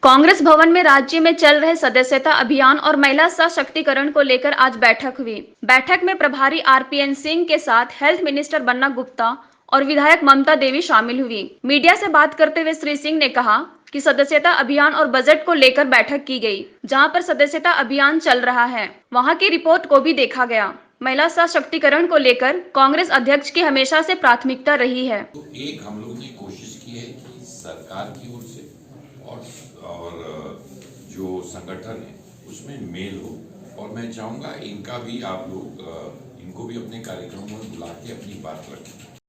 कांग्रेस भवन में राज्य में चल रहे सदस्यता अभियान और महिला सशक्तिकरण को लेकर आज बैठक हुई। बैठक में प्रभारी आरपीएन सिंह के साथ हेल्थ मिनिस्टर बन्ना गुप्ता और विधायक ममता देवी शामिल हुई। मीडिया से बात करते हुए श्री सिंह ने कहा कि सदस्यता अभियान और बजट को लेकर बैठक की गई। जहां पर सदस्यता अभियान चल रहा है, वहां की रिपोर्ट को भी देखा गया। महिला सशक्तिकरण को लेकर कांग्रेस अध्यक्ष की हमेशा से प्राथमिकता रही है। तो एक हम लोगों ने कोशिश की है कि सरकार की ओर से और जो संगठन है उसमें मेल हो, और मैं चाहूंगा इनका भी आप लोग इनको भी अपने कार्यक्रमों में बुला के अपनी बात रखें।